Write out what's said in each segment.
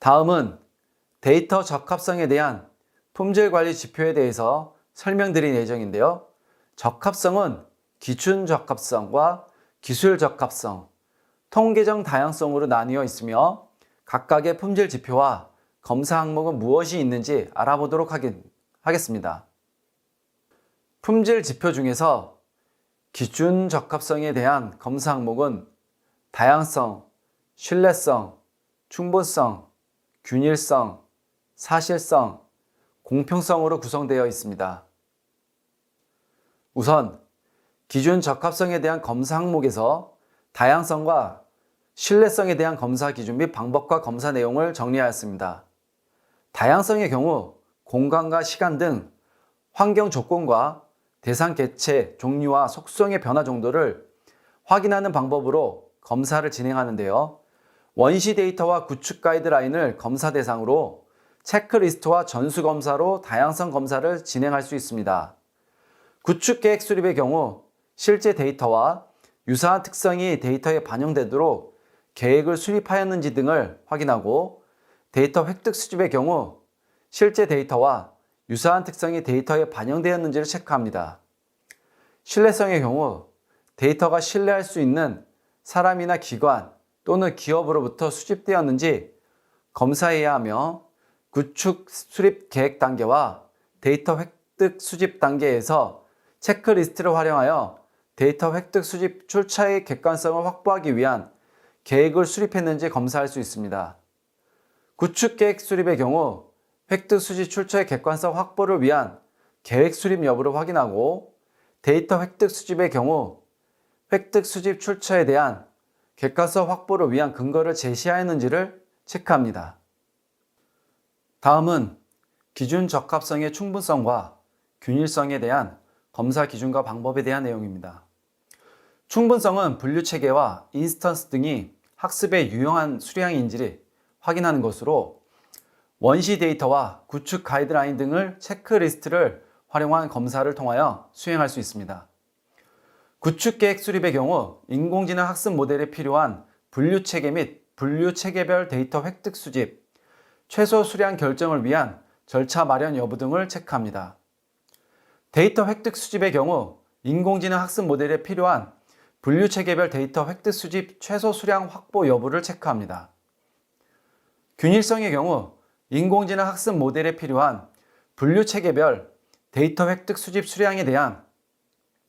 다음은 데이터 적합성에 대한 품질 관리 지표에 대해서 설명드릴 예정인데요. 적합성은 기준 적합성과 기술 적합성, 통계적 다양성으로 나뉘어 있으며 각각의 품질 지표와 검사 항목은 무엇이 있는지 알아보도록 하겠습니다. 품질 지표 중에서 기준 적합성에 대한 검사 항목은 다양성, 신뢰성, 충분성, 균일성, 사실성, 공평성으로 구성되어 있습니다. 우선 기준 적합성에 대한 검사 항목에서 다양성과 신뢰성에 대한 검사 기준 및 방법과 검사 내용을 정리하였습니다. 다양성의 경우 공간과 시간 등 환경 조건과 대상 개체, 종류와 속성의 변화 정도를 확인하는 방법으로 검사를 진행하는데요. 원시 데이터와 구축 가이드라인을 검사 대상으로 체크리스트와 전수검사로 다양성 검사를 진행할 수 있습니다. 구축 계획 수립의 경우 실제 데이터와 유사한 특성이 데이터에 반영되도록 계획을 수립하였는지 등을 확인하고, 데이터 획득 수집의 경우 실제 데이터와 유사한 특성이 데이터에 반영되었는지를 체크합니다. 신뢰성의 경우 데이터가 신뢰할 수 있는 사람이나 기관 또는 기업으로부터 수집되었는지 검사해야 하며, 구축 수립 계획 단계와 데이터 획득 수집 단계에서 체크리스트를 활용하여 데이터 획득 수집 출처의 객관성을 확보하기 위한 계획을 수립했는지 검사할 수 있습니다. 구축 계획 수립의 경우 획득 수집 출처의 객관성 확보를 위한 계획 수립 여부를 확인하고, 데이터 획득 수집의 경우 획득 수집 출처에 대한 객관성 확보를 위한 근거를 제시하였는지를 체크합니다. 다음은 기준 적합성의 충분성과 균일성에 대한 검사 기준과 방법에 대한 내용입니다. 충분성은 분류 체계와 인스턴스 등이 학습에 유용한 수량인지를 확인하는 것으로, 원시 데이터와 구축 가이드라인 등을 체크리스트를 활용한 검사를 통하여 수행할 수 있습니다. 구축 계획 수립의 경우 인공지능 학습 모델에 필요한 분류 체계 및 분류 체계별 데이터 획득 수집, 최소 수량 결정을 위한 절차 마련 여부 등을 체크합니다. 데이터 획득 수집의 경우 인공지능 학습 모델에 필요한 분류 체계별 데이터 획득 수집 최소 수량 확보 여부를 체크합니다. 균일성의 경우 인공지능 학습 모델에 필요한 분류 체계별 데이터 획득 수집 수량에 대한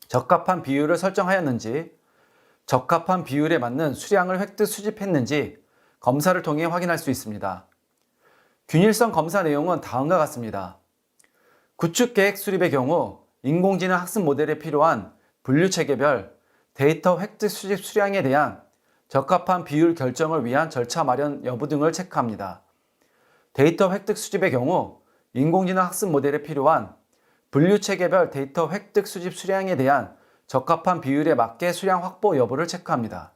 적합한 비율을 설정하였는지, 적합한 비율에 맞는 수량을 획득 수집했는지 검사를 통해 확인할 수 있습니다. 균일성 검사 내용은 다음과 같습니다. 구축 계획 수립의 경우 인공지능 학습 모델에 필요한 분류 체계별 데이터 획득 수집 수량에 대한 적합한 비율 결정을 위한 절차 마련 여부 등을 체크합니다. 데이터 획득 수집의 경우 인공지능 학습 모델에 필요한 분류 체계별 데이터 획득 수집 수량에 대한 적합한 비율에 맞게 수량 확보 여부를 체크합니다.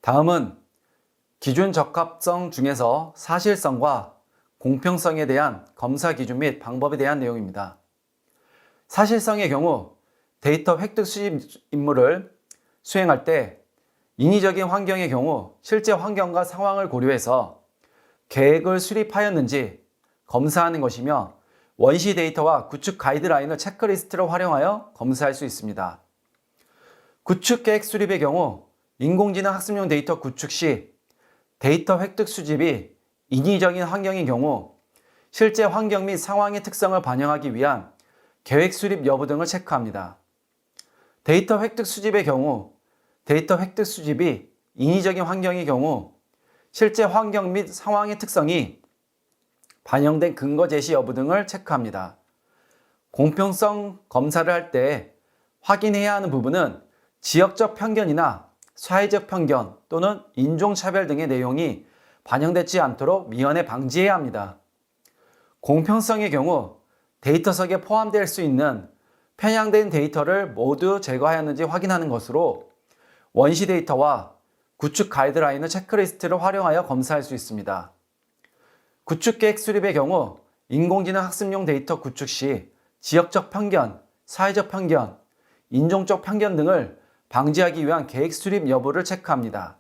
다음은 기준 적합성 중에서 사실성과 공평성에 대한 검사 기준 및 방법에 대한 내용입니다. 사실성의 경우 데이터 획득 수집 임무를 수행할 때 인위적인 환경의 경우 실제 환경과 상황을 고려해서 계획을 수립하였는지 검사하는 것이며, 원시 데이터와 구축 가이드라인을 체크리스트로 활용하여 검사할 수 있습니다. 구축 계획 수립의 경우 인공지능 학습용 데이터 구축 시 데이터 획득 수집이 인위적인 환경인 경우 실제 환경 및 상황의 특성을 반영하기 위한 계획 수립 여부 등을 체크합니다. 데이터 획득 수집의 경우 데이터 획득 수집이 인위적인 환경의 경우 실제 환경 및 상황의 특성이 반영된 근거 제시 여부 등을 체크합니다. 공평성 검사를 할 때 확인해야 하는 부분은 지역적 편견이나 사회적 편견 또는 인종차별 등의 내용이 반영되지 않도록 미연에 방지해야 합니다. 공평성의 경우 데이터석에 포함될 수 있는 편향된 데이터를 모두 제거하였는지 확인하는 것으로, 원시 데이터와 구축 가이드라인을 체크리스트를 활용하여 검사할 수 있습니다. 구축 계획 수립의 경우 인공지능 학습용 데이터 구축 시 지역적 편견, 사회적 편견, 인종적 편견 등을 방지하기 위한 계획 수립 여부를 체크합니다.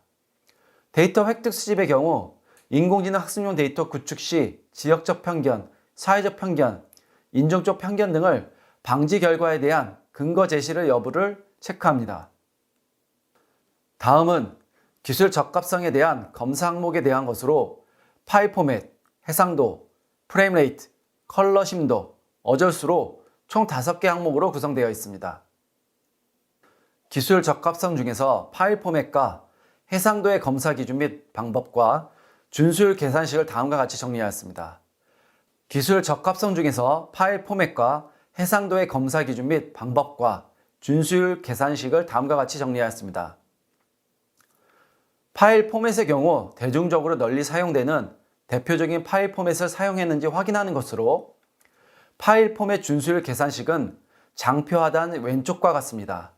데이터 획득 수집의 경우 인공지능 학습용 데이터 구축 시 지역적 편견, 사회적 편견, 인종적 편견 등을 방지 결과에 대한 근거 제시를 여부를 체크합니다. 다음은 기술 적합성에 대한 검사 항목에 대한 것으로 파일 포맷, 해상도, 프레임 레이트, 컬러 심도, 어절수로 총 5개 항목으로 구성되어 있습니다. 기술 적합성 중에서 파일 포맷과 해상도의 검사 기준 및 방법과 준수율 계산식을 다음과 같이 정리하였습니다. 기술 적합성 중에서 파일 포맷과 해상도의 검사 기준 및 방법과 준수율 계산식을 다음과 같이 정리하였습니다. 파일 포맷의 경우 대중적으로 널리 사용되는 대표적인 파일 포맷을 사용했는지 확인하는 것으로 파일 포맷 준수율 계산식은 장표 하단 왼쪽과 같습니다.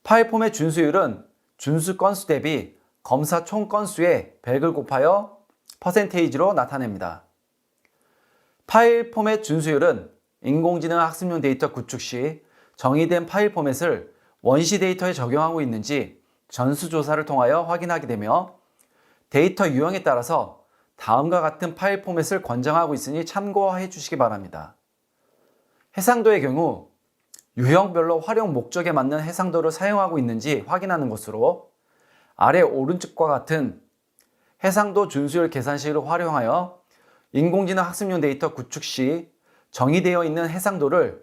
파일 포맷 준수율은 준수 건수 대비 검사 총 건수의 100을 곱하여 퍼센테이지로 나타냅니다. 파일 포맷 준수율은 인공지능 학습용 데이터 구축 시 정의된 파일 포맷을 원시 데이터에 적용하고 있는지 전수조사를 통하여 확인하게 되며 데이터 유형에 따라서 다음과 같은 파일 포맷을 권장하고 있으니 참고해 주시기 바랍니다. 해상도의 경우 유형별로 활용 목적에 맞는 해상도를 사용하고 있는지 확인하는 것으로 아래 오른쪽과 같은 해상도 준수율 계산식을 활용하여 인공지능 학습용 데이터 구축 시 정의되어 있는 해상도를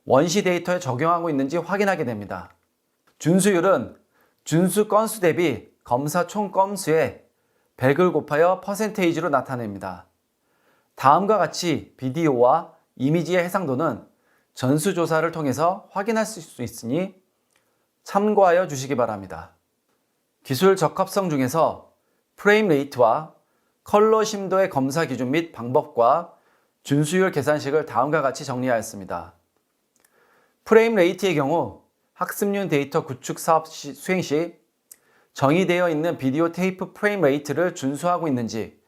원시 데이터에 적용하고 있는지 확인하게 됩니다. 준수율은 준수 건수 대비 검사 총 건수의 100을 곱하여 퍼센테이지로 나타냅니다. 다음과 같이 비디오와 이미지의 해상도는 전수조사를 통해서 확인할 수 있으니 참고하여 주시기 바랍니다. 기술 적합성 중에서 프레임 레이트와 컬러 심도의 검사 기준 및 방법과 준수율 계산식을 다음과 같이 정리하였습니다. 프레임 레이트의 경우 학습용 데이터 구축 사업 수행 시 정의되어 있는 비디오 테이프 프레임 레이트를 준수하고 있는지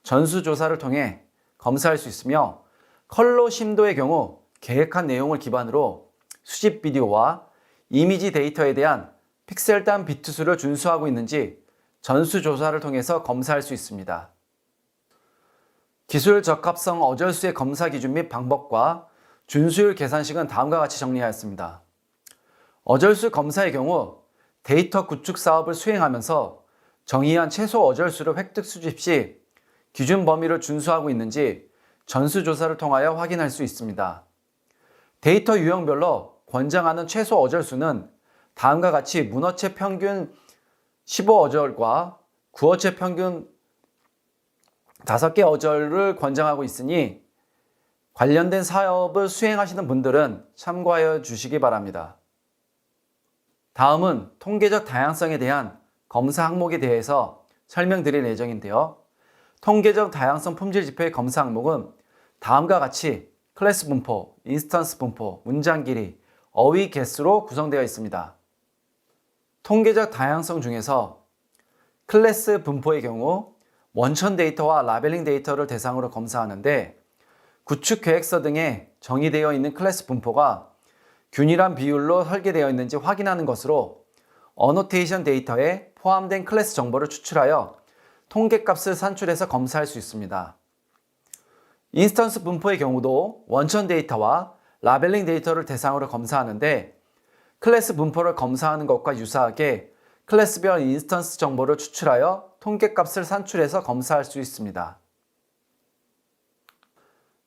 전수조사를 통해 검사할 수 있으며 컬러 심도의 경우 계획한 내용을 기반으로 수집 비디오와 이미지 데이터에 대한 픽셀당 비트 수를 준수하고 있는지 전수조사를 통해서 검사할 수 있습니다. 기술 적합성 어절수의 검사 기준 및 방법과 준수율 계산식은 다음과 같이 정리하였습니다. 어절수 검사의 경우 데이터 구축 사업을 수행하면서 정의한 최소 어절수를 획득 수집 시 기준 범위를 준수하고 있는지 전수조사를 통하여 확인할 수 있습니다. 데이터 유형별로 권장하는 최소 어절수는 다음과 같이 문어체 평균 15어절과 구어체 평균 5개 어절을 권장하고 있으니 관련된 사업을 수행하시는 분들은 참고하여 주시기 바랍니다. 다음은 통계적 다양성에 대한 검사 항목에 대해서 설명드릴 예정인데요. 통계적 다양성 품질 지표의 검사 항목은 다음과 같이 클래스 분포, 인스턴스 분포, 문장 길이, 어휘 개수로 구성되어 있습니다. 통계적 다양성 중에서 클래스 분포의 경우 원천 데이터와 라벨링 데이터를 대상으로 검사하는데 구축 계획서 등에 정의되어 있는 클래스 분포가 균일한 비율로 설계되어 있는지 확인하는 것으로 어노테이션 데이터에 포함된 클래스 정보를 추출하여 통계값을 산출해서 검사할 수 있습니다. 인스턴스 분포의 경우도 원천 데이터와 라벨링 데이터를 대상으로 검사하는데 클래스 분포를 검사하는 것과 유사하게 클래스별 인스턴스 정보를 추출하여 통계값을 산출해서 검사할 수 있습니다.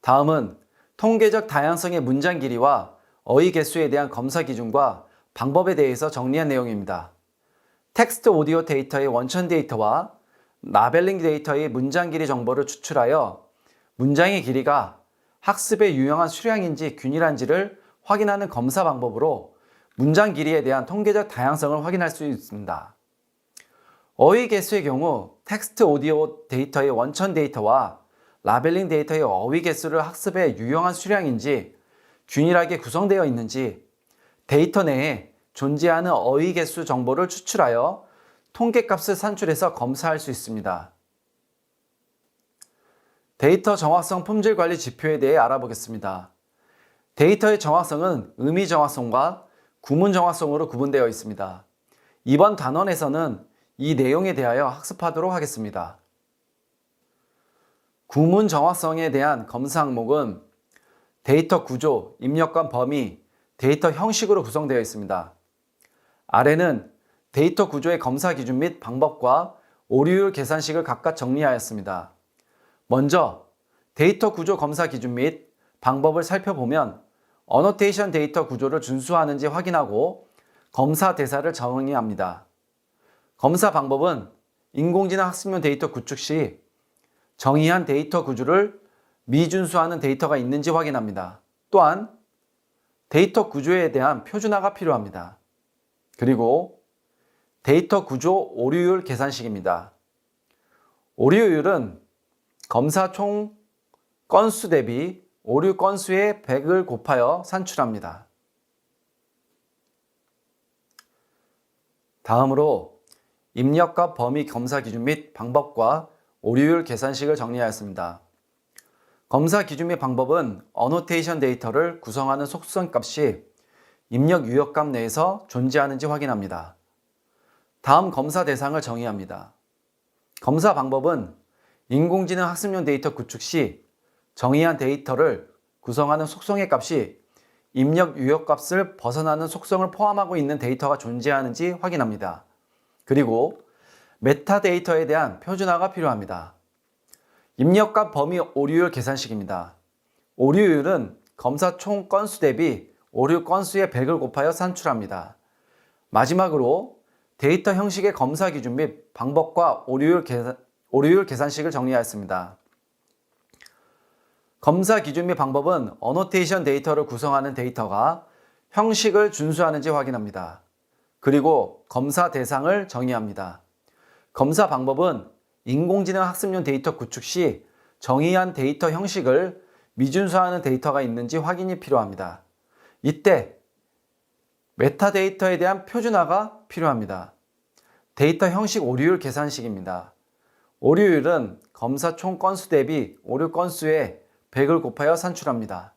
다음은 통계적 다양성의 문장 길이와 어휘 개수에 대한 검사 기준과 방법에 대해서 정리한 내용입니다. 텍스트 오디오 데이터의 원천 데이터와 라벨링 데이터의 문장 길이 정보를 추출하여 문장의 길이가 학습에 유용한 수량인지 균일한지를 확인하는 검사 방법으로 문장 길이에 대한 통계적 다양성을 확인할 수 있습니다. 어휘 개수의 경우 텍스트 오디오 데이터의 원천 데이터와 라벨링 데이터의 어휘 개수를 학습에 유용한 수량인지 균일하게 구성되어 있는지 데이터 내에 존재하는 어휘 개수 정보를 추출하여 통계값을 산출해서 검사할 수 있습니다. 데이터 정확성 품질 관리 지표에 대해 알아보겠습니다. 데이터의 정확성은 의미 정확성과 구문 정확성으로 구분되어 있습니다. 이번 단원에서는 이 내용에 대하여 학습하도록 하겠습니다. 구문 정확성에 대한 검사 항목은 데이터 구조, 입력관 범위, 데이터 형식으로 구성되어 있습니다. 아래는 데이터 구조의 검사 기준 및 방법과 오류율 계산식을 각각 정리하였습니다. 먼저 데이터 구조 검사 기준 및 방법을 살펴보면 어노테이션 데이터 구조를 준수하는지 확인하고 검사 대사를 정의합니다. 검사 방법은 인공지능 학습용 데이터 구축 시 정의한 데이터 구조를 미준수하는 데이터가 있는지 확인합니다. 또한 데이터 구조에 대한 표준화가 필요합니다. 그리고 데이터 구조 오류율 계산식입니다. 오류율은 검사 총 건수 대비 오류 건수의 100을 곱하여 산출합니다. 다음으로 입력과 범위 검사 기준 및 방법과 오류율 계산식을 정리하였습니다. 검사 기준 및 방법은 어노테이션 데이터를 구성하는 속성 값이 입력 유형값 내에서 존재하는지 확인합니다. 다음 검사 대상을 정의합니다. 검사 방법은 인공지능 학습용 데이터 구축 시 정의한 데이터를 구성하는 속성의 값이 입력 유형값을 벗어나는 속성을 포함하고 있는 데이터가 존재하는지 확인합니다. 그리고 메타데이터에 대한 표준화가 필요합니다. 입력값 범위 오류율 계산식입니다. 오류율은 검사 총 건수 대비 오류 건수의 100을 곱하여 산출합니다. 마지막으로 데이터 형식의 검사 기준 및 방법과 오류율 계산식을 정리하였습니다. 검사 기준 및 방법은 어노테이션 데이터를 구성하는 데이터가 형식을 준수하는지 확인합니다. 그리고 검사 대상을 정의합니다. 검사 방법은 인공지능 학습용 데이터 구축 시 정의한 데이터 형식을 미준수하는 데이터가 있는지 확인이 필요합니다. 이때 메타데이터에 대한 표준화가 필요합니다. 데이터 형식 오류율 계산식입니다. 오류율은 검사 총 건수 대비 오류 건수의 100을 곱하여 산출합니다.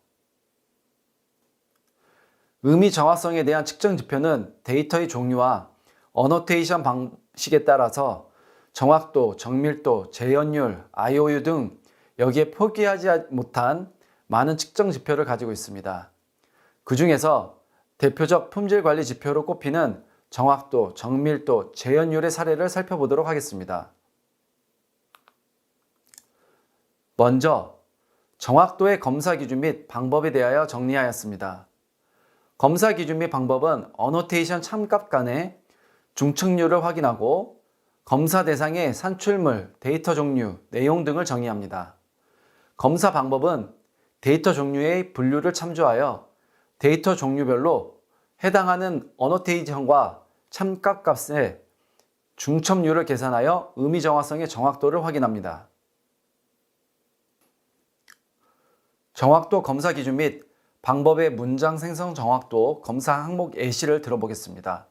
의미 정확성에 대한 측정 지표는 데이터의 종류와 어노테이션 방식에 따라서 정확도, 정밀도, 재현율, IOU 등 여기에 포기하지 못한 많은 측정 지표를 가지고 있습니다. 그 중에서 대표적 품질 관리 지표로 꼽히는 정확도, 정밀도, 재현율의 사례를 살펴보도록 하겠습니다. 먼저 정확도의 검사 기준 및 방법에 대하여 정리하였습니다. 검사 기준 및 방법은 어노테이션 참값 간의 중첩률을 확인하고 검사 대상의 산출물, 데이터 종류, 내용 등을 정의합니다. 검사 방법은 데이터 종류의 분류를 참조하여 데이터 종류별로 해당하는 어노테이션과 참값 값의 중첩률을 계산하여 의미 정확성의 정확도를 확인합니다. 정확도 검사 기준 및 방법의 문장 생성 정확도 검사 항목 예시를 들어보겠습니다.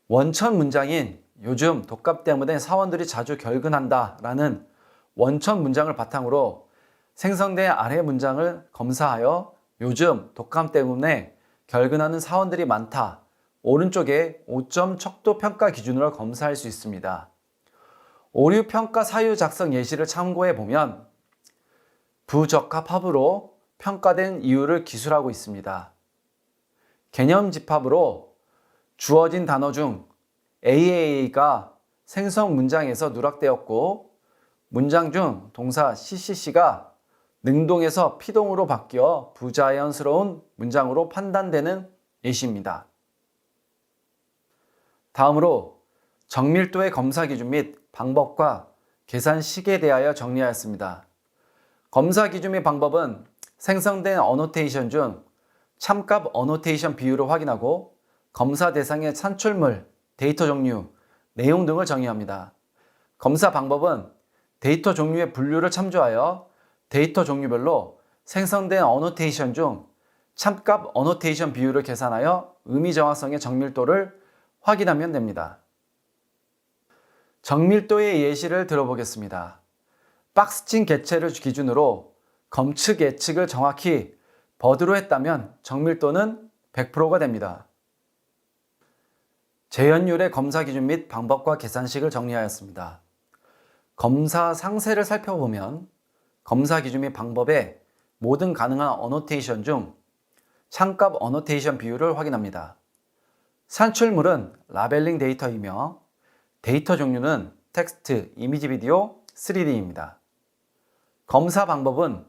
원천 문장인 요즘 독감 때문에 사원들이 자주 결근한다 라는 원천 문장을 바탕으로 생성된 아래 문장을 검사하여 요즘 독감 때문에 결근하는 사원들이 많다. 오른쪽에 5점 척도 평가 기준으로 검사할 수 있습니다. 오류 평가 사유 작성 예시를 참고해 보면 부적합합으로 평가된 이유를 기술하고 있습니다. 개념 집합으로 주어진 단어 중 AA가 생성 문장에서 누락되었고 문장 중 동사 CCC가 능동에서 피동으로 바뀌어 부자연스러운 문장으로 판단되는 예시입니다. 다음으로 정밀도의 검사 기준 및 방법과 계산식에 대하여 정리하였습니다. 검사 기준 및 방법은 생성된 어노테이션 중 참값 어노테이션 비율을 확인하고 검사 대상의 산출물, 데이터 종류, 내용 등을 정의합니다. 검사 방법은 데이터 종류의 분류를 참조하여 데이터 종류별로 생성된 어노테이션 중 참값 어노테이션 비율을 계산하여 의미 정확성의 정밀도를 확인하면 됩니다. 정밀도의 예시를 들어보겠습니다. 박스층 개체를 기준으로 검측 예측을 정확히 버드로 했다면 정밀도는 100%가 됩니다. 재현율의 검사 기준 및 방법과 계산식을 정리하였습니다. 검사 상세를 살펴보면 검사 기준 및 방법의 모든 가능한 어노테이션 중 참값 어노테이션 비율을 확인합니다. 산출물은 라벨링 데이터이며 데이터 종류는 텍스트, 이미지, 비디오, 3D입니다. 검사 방법은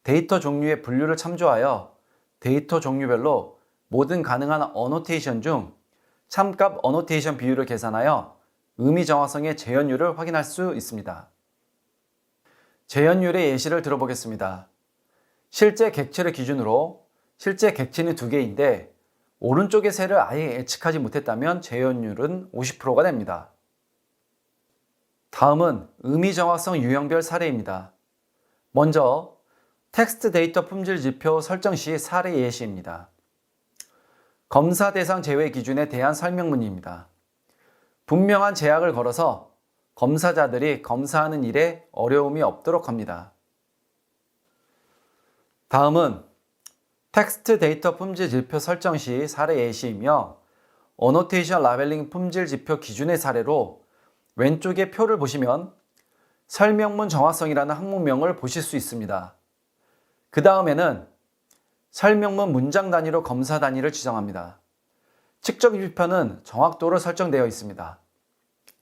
데이터 종류의 분류를 참조하여 데이터 종류별로 모든 가능한 어노테이션 중 참값 어노테이션 비율을 계산하여 의미 정확성의 재현율을 확인할 수 있습니다. 재현율의 예시를 들어보겠습니다. 실제 객체를 기준으로 실제 객체는 2개인데 오른쪽의 새를 아예 예측하지 못했다면 재현율은 50%가 됩니다. 다음은 의미 정확성 유형별 사례입니다. 먼저 텍스트 데이터 품질 지표 설정 시 사례 예시입니다. 검사 대상 제외 기준에 대한 설명문입니다. 분명한 제약을 걸어서 검사자들이 검사하는 일에 어려움이 없도록 합니다. 다음은 텍스트 데이터 품질 지표 설정 시 사례 예시이며 어노테이션 라벨링 품질 지표 기준의 사례로 왼쪽의 표를 보시면 설명문 정확성이라는 항목명을 보실 수 있습니다. 그 다음에는 설명문 문장 단위로 검사 단위를 지정합니다. 측정 지표는 정확도로 설정되어 있습니다.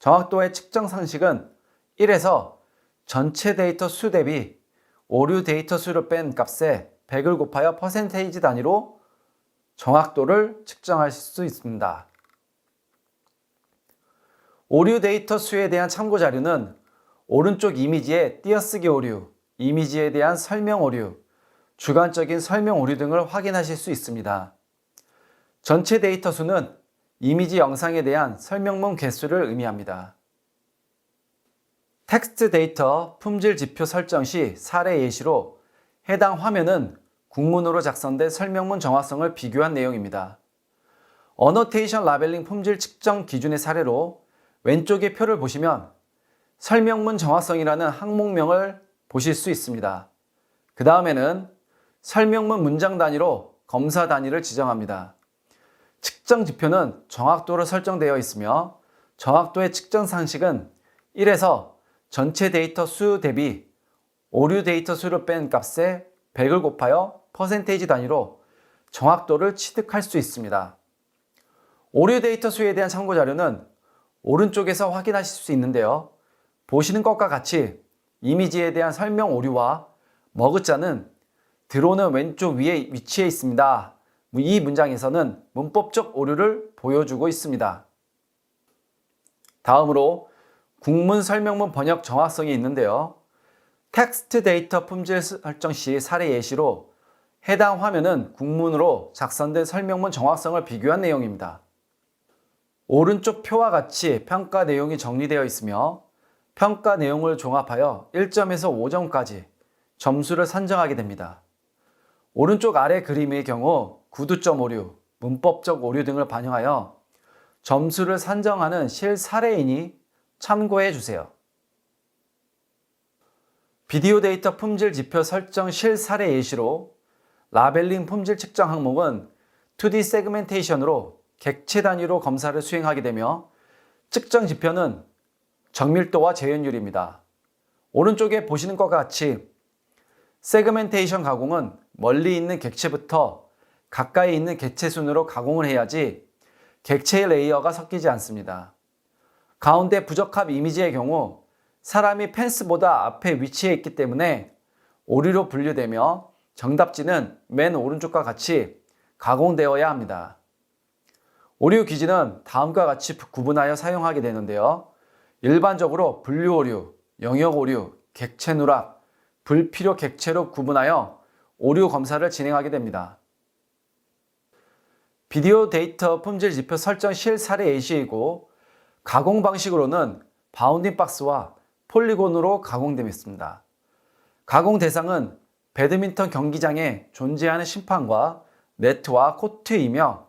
정확도의 측정 상식은 1에서 전체 데이터 수 대비 오류 데이터 수를 뺀 값에 100을 곱하여 퍼센테이지 단위로 정확도를 측정할 수 있습니다. 오류 데이터 수에 대한 참고 자료는 오른쪽 이미지의 띄어쓰기 오류, 이미지에 대한 설명 오류, 주관적인 설명 오류 등을 확인하실 수 있습니다. 전체 데이터 수는 이미지 영상에 대한 설명문 개수를 의미합니다. 텍스트 데이터 품질 지표 설정 시 사례 예시로 해당 화면은 국문으로 작성된 설명문 정확성을 비교한 내용입니다. 어노테이션 라벨링 품질 측정 기준의 사례로 왼쪽의 표를 보시면 설명문 정확성이라는 항목명을 보실 수 있습니다. 그 다음에는 설명문 문장 단위로 검사 단위를 지정합니다. 측정 지표는 정확도로 설정되어 있으며 정확도의 측정 상식은 1에서 전체 데이터 수 대비 오류 데이터 수를 뺀 값에 100을 곱하여 퍼센테이지 단위로 정확도를 취득할 수 있습니다. 오류 데이터 수에 대한 참고 자료는 오른쪽에서 확인하실 수 있는데요. 보시는 것과 같이 이미지에 대한 설명 오류와 머그자는 드론은 왼쪽 위에 위치해 있습니다. 이 문장에서는 문법적 오류를 보여주고 있습니다. 다음으로 국문 설명문 번역 정확성이 있는데요. 텍스트 데이터 품질 설정 시 사례 예시로 해당 화면은 국문으로 작성된 설명문 정확성을 비교한 내용입니다. 오른쪽 표와 같이 평가 내용이 정리되어 있으며 평가 내용을 종합하여 1점에서 5점까지 점수를 산정하게 됩니다. 오른쪽 아래 그림의 경우 구두점 오류, 문법적 오류 등을 반영하여 점수를 산정하는 실사례이니 참고해 주세요. 비디오 데이터 품질 지표 설정 실사례 예시로 라벨링 품질 측정 항목은 2D 세그멘테이션으로 객체 단위로 검사를 수행하게 되며 측정 지표는 정밀도와 재현율입니다. 오른쪽에 보시는 것과 같이 세그멘테이션 가공은 멀리 있는 객체부터 가까이 있는 객체 순으로 가공을 해야지 객체의 레이어가 섞이지 않습니다. 가운데 부적합 이미지의 경우 사람이 펜스보다 앞에 위치해 있기 때문에 오류로 분류되며 정답지는 맨 오른쪽과 같이 가공되어야 합니다. 오류 기준은 다음과 같이 구분하여 사용하게 되는데요. 일반적으로 분류 오류, 영역 오류, 객체 누락, 불필요 객체로 구분하여 오류 검사를 진행하게 됩니다. 비디오 데이터 품질 지표 설정 실사례 예시이고 가공 방식으로는 바운딩 박스와 폴리곤으로 가공됩니다. 가공 대상은 배드민턴 경기장에 존재하는 심판과 네트와 코트이며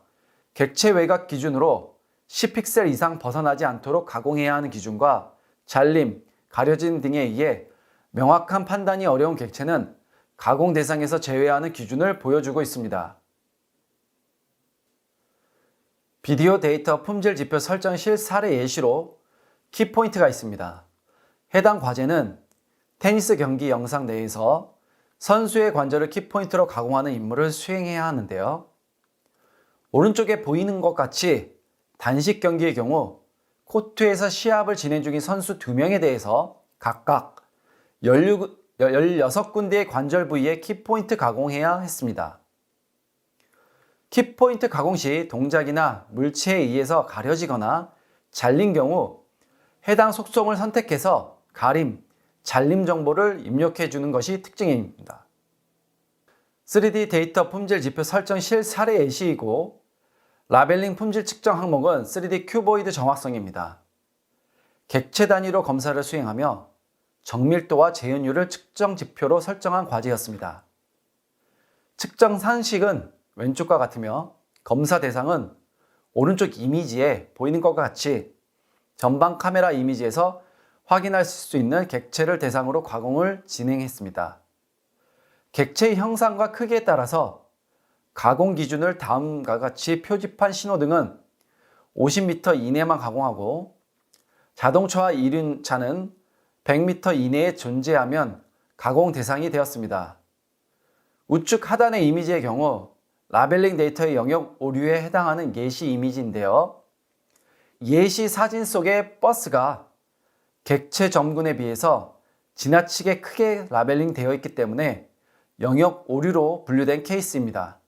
객체 외곽 기준으로 10픽셀 이상 벗어나지 않도록 가공해야 하는 기준과 잘림, 가려짐 등에 의해 명확한 판단이 어려운 객체는 가공 대상에서 제외하는 기준을 보여주고 있습니다. 비디오 데이터 품질 지표 설정 실 사례 예시로 키포인트가 있습니다. 해당 과제는 테니스 경기 영상 내에서 선수의 관절을 키포인트로 가공하는 임무를 수행해야 하는데요. 오른쪽에 보이는 것 같이 단식 경기의 경우 코트에서 시합을 진행 중인 선수 2명에 대해서 각각 16군데의 관절 부위에 키포인트 가공해야 했습니다. 키포인트 가공 시 동작이나 물체에 의해서 가려지거나 잘린 경우 해당 속성을 선택해서 가림, 잘림 정보를 입력해 주는 것이 특징입니다. 3D 데이터 품질 지표 설정 실 사례 예시이고 라벨링 품질 측정 항목은 3D 큐보이드 정확성입니다. 객체 단위로 검사를 수행하며 정밀도와 재현율을 측정 지표로 설정한 과제였습니다. 측정 산식은 왼쪽과 같으며 검사 대상은 오른쪽 이미지에 보이는 것과 같이 전방 카메라 이미지에서 확인할 수 있는 객체를 대상으로 가공을 진행했습니다. 객체의 형상과 크기에 따라서 가공 기준을 다음과 같이 표지판 신호등은 50m 이내만 가공하고 자동차와 이륜차는 100m 이내에 존재하면 가공 대상이 되었습니다. 우측 하단의 이미지의 경우 라벨링 데이터의 영역 오류에 해당하는 예시 이미지인데요. 예시 사진 속의 버스가 객체 점군에 비해서 지나치게 크게 라벨링 되어 있기 때문에 영역 오류로 분류된 케이스입니다.